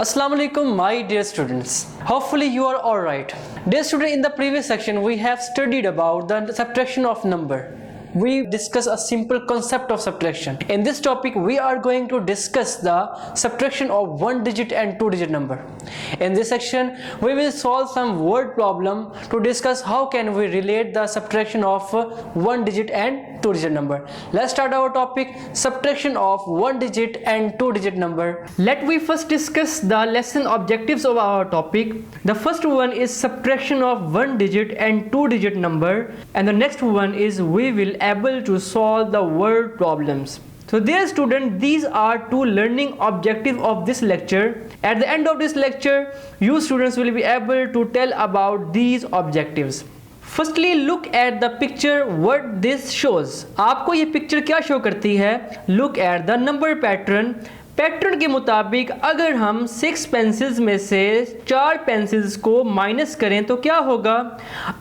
Assalamu alaikum, my dear students. Hopefully you are all right. Dear student, in the previous section we have studied about the subtraction of number. We discussed a simple concept of subtraction. In this topic we are going to discuss the subtraction of one digit and two digit number. In this section we will solve some word problem to discuss how can we relate the subtraction of one digit and two digit number. Let's start our topic, subtraction of one digit and two digit number. Let we first discuss the lesson objectives of our topic. The first one is subtraction of one digit and two digit number, and the next one is we will able to solve the word problems. So dear student, these are two learning objectives of this lecture. At the end of this lecture, you students will be able to tell about these objectives. Firstly, look at the picture what this shows. आपको ये picture क्या show करती है? Look at the number pattern. Pattern के मुताबिक अगर हम 6 pencils में से 4 पेंसिल्स को माइनस करें तो क्या होगा?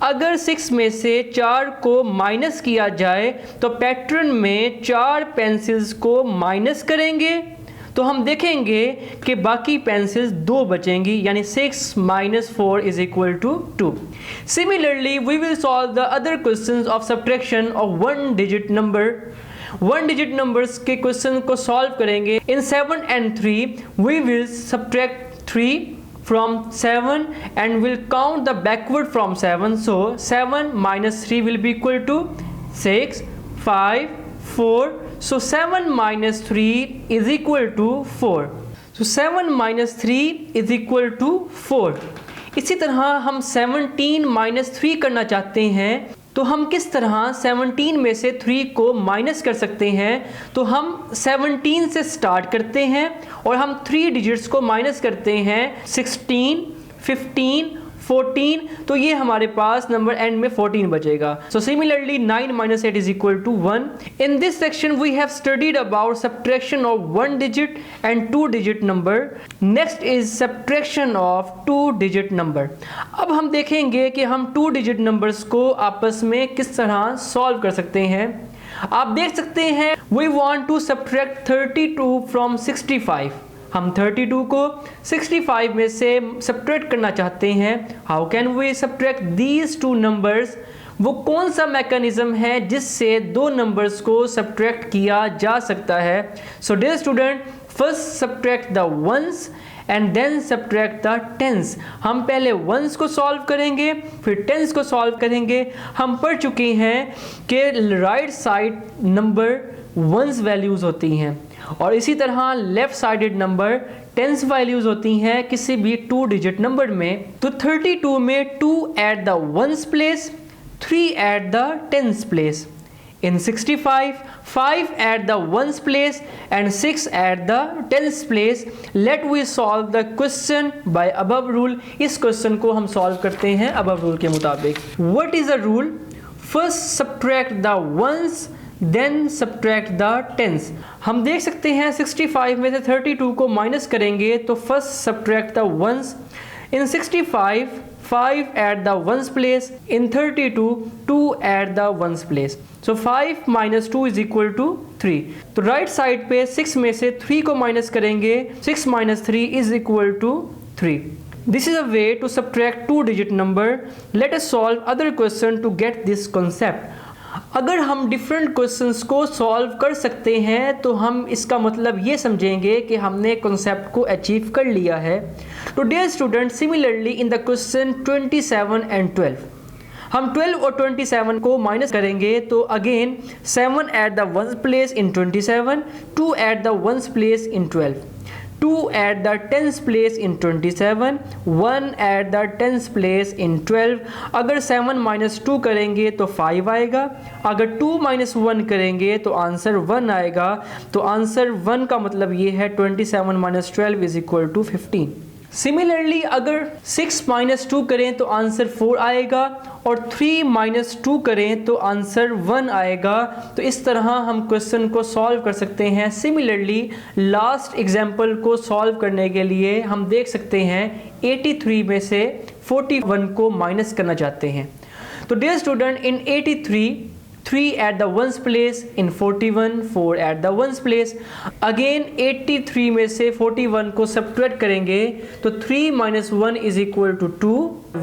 अगर 6 में से 4 को माइनस किया जाए तो पैटर्न में 4 पेंसिल्स को माइनस करेंगे तो हम देखेंगे कि बाकी पेंसिल्स 2 बचेंगी, यानी 6 minus 4 is equal to 2. Similarly, we will solve the other questions of subtraction of one digit number. One digit numbers के क्वेश्चन को सॉल्व करेंगे. इन 7 and 3 we will subtract 3 from 7 and will count the backward from 7. So 7 minus 3 will be equal to 6, 5, 4. So 7 minus 3 is equal to 4. So 7 minus 3 is equal to 4. इसी तरह हम 17 minus 3 करना चाहते हैं तो हम किस तरह 17 में से 3 को माइनस कर सकते हैं? तो हम 17 से स्टार्ट करते हैं और हम 3 डिजिट्स को माइनस करते हैं 16, 15, 14, तो ये हमारे पास नंबर एंड में 14 बचेगा. So similarly 9 minus 8 is equal to 1. In this section we have studied about subtraction of one digit and two digit number. Next is subtraction of two digit number. अब हम देखेंगे कि हम टू डिजिट नंबर्स को आपस में किस तरह सॉल्व कर सकते हैं. आप देख सकते हैं we want to subtract 32 from 65. हम 32 को 65 में से सब्ट्रैक्ट करना चाहते हैं. How can we subtract these two numbers? वो कौन सा मैकेनिज्म है जिससे दो नंबर्स को सब्ट्रैक्ट किया जा सकता है? So dear student, first subtract the ones and then subtract the tens. हम पहले वंस को सॉल्व करेंगे फिर टेंस को सॉल्व करेंगे. हम पढ़ चुके हैं कि right side number ones values होती हैं और इसी तरह left sided number tens values होती हैं किसी भी टू डिजिट नंबर में. तो 32 में 2 at the ones place, 3 at the tens place. In 65, 5 at the ones place and 6 at the tens place. Let we solve the question by above rule. इस question को हम सॉल्व करते हैं above rule के मुताबिक. What is the rule? First subtract the ones, then subtract the tens. हम देख सकते हैं 65 में से 32 को माइनस करेंगे तो first subtract the ones. In 65, 5 at the ones place. In 32, 2 at the ones place. So 5 minus 2 is equal to 3. तो राइट साइड पे 6 में से 3 को माइनस करेंगे. 6 minus 3 is equal to 3. This is a way to subtract two digit number. Let us solve other question to get this concept. अगर हम different questions को solve कर सकते हैं तो हम इसका मतलब ये समझेंगे कि हमने कॉन्सेप्ट को अचीव कर लिया है. तो dear student, similarly in the question 27 and 12 हम 12 और 27 को माइनस करेंगे तो again 7 at the ones place in 27, 2 at the ones place in 12, 2 at the tens place in 27, 1 at the tens place in 12. अगर 7 minus 2 करेंगे तो 5 आएगा. अगर 2 minus 1 करेंगे तो आंसर 1 आएगा. तो आंसर 1 का मतलब ये है 27 minus 12 is equal to 15. Similarly अगर 6 minus 2 करें तो आंसर 4 आएगा और 3 minus 2 करें तो आंसर 1 आएगा. तो इस तरह हम क्वेश्चन को सॉल्व कर सकते हैं. सिमिलरली लास्ट एग्जाम्पल को सॉल्व करने के लिए हम देख सकते हैं 83 में से 41 को माइनस करना चाहते हैं. तो dear student, in 83 3 at the ones place, in 41 4 at the ones place. Again 83 में से 41 को subtract करेंगे तो 3 minus 1 is equal to 2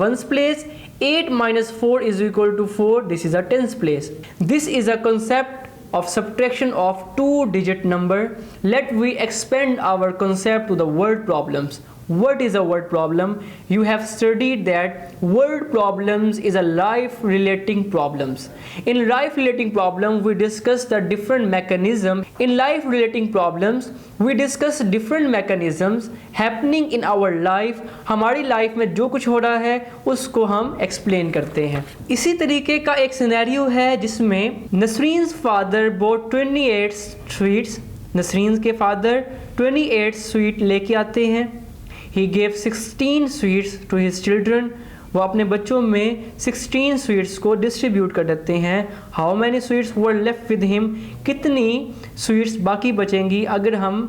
ones place. 8 minus 4 is equal to 4. This is a tens place. This is a concept of subtraction of two-digit number. Let we expand our concept to the word problems. What is a word problem? You have studied that word problems is a life relating problems. In life relating problem we discuss the different mechanism. In life relating problems we discuss different mechanisms happening in our life. हमारी life में जो कुछ हो रहा है उसको हम explain करते हैं. इसी तरीके का एक सिनेरियो है जिसमें नसरीन्स फादर bought 28 sweets. नसरीन के फादर 28 स्वीट लेके आते हैं. He gave 16 sweets to his children. वो अपने बच्चों में 16 स्वीट्स को डिस्ट्रीब्यूट कर देते हैं. How many sweets were left with him? कितनी स्वीट्स बाकी बचेंगी अगर हम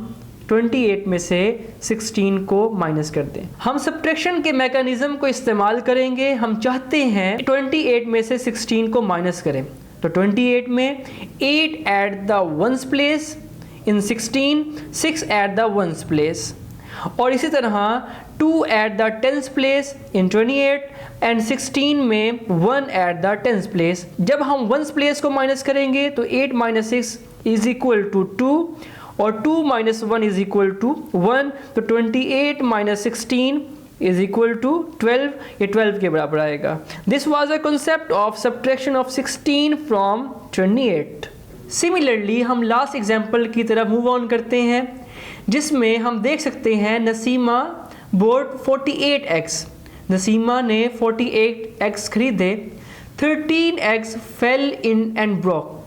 28 में से 16 को माइनस कर दें? हम सब्ट्रैक्शन के मैकेनिज्म को इस्तेमाल करेंगे. हम चाहते हैं 28 में से 16 को माइनस करें. तो 28 में 8 at the ones place, in 16 6 eight the ones place, और इसी तरह 2 at the tens place in 28 and 16 में 1 एट द टेंस प्लेस. जब हम वंस प्लेस को माइनस करेंगे तो 8 माइनस 6 इज इक्वल टू 2 और 2 माइनस 1 इज इक्वल टू 1. तो 28 माइनस 16 इज इक्वल टू 12. ये 12 के बराबर आएगा. This was a concept of subtraction of 16 from 28. Similarly हम लास्ट एग्जाम्पल की तरफ मूव ऑन करते हैं जिसमें हम देख सकते हैं नसीमा बोर्ड 48 एग्स. नसीमा ने 48 एग्स खरीदे. 13 eggs fail in and broke.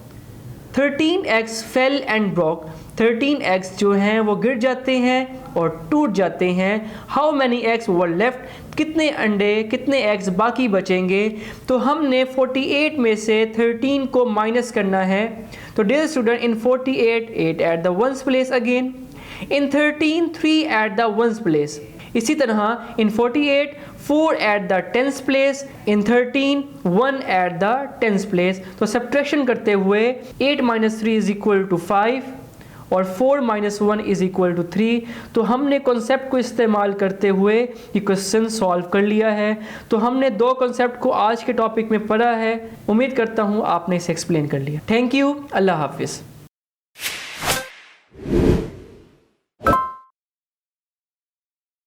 13 eggs fail and broke. 13 eggs जो हैं वो गिर जाते हैं और टूट जाते हैं. How many eggs were left? कितने अंडे, कितने एग्स बाकी बचेंगे? तो हमने 48 में से 13 को माइनस करना है. तो dear student, in 48 8 at the ones place again, in 13 3 at the ones place. इसी तरह in 48 4 at the tens place, in 13 1 at the tens place. तो सब्ट्रैक्शन करते हुए 8 माइनस 3 इज इक्वल टू 5 और 4 माइनस 1 इज इक्वल टू 3. तो हमने concept को इस्तेमाल करते हुए ये क्वेश्चन सॉल्व कर लिया है. तो हमने दो कॉन्सेप्ट को आज के टॉपिक में पढ़ा है. उम्मीद करता हूँ आपने इसे एक्सप्लेन कर लिया. Thank you. अल्लाह हाफिज़.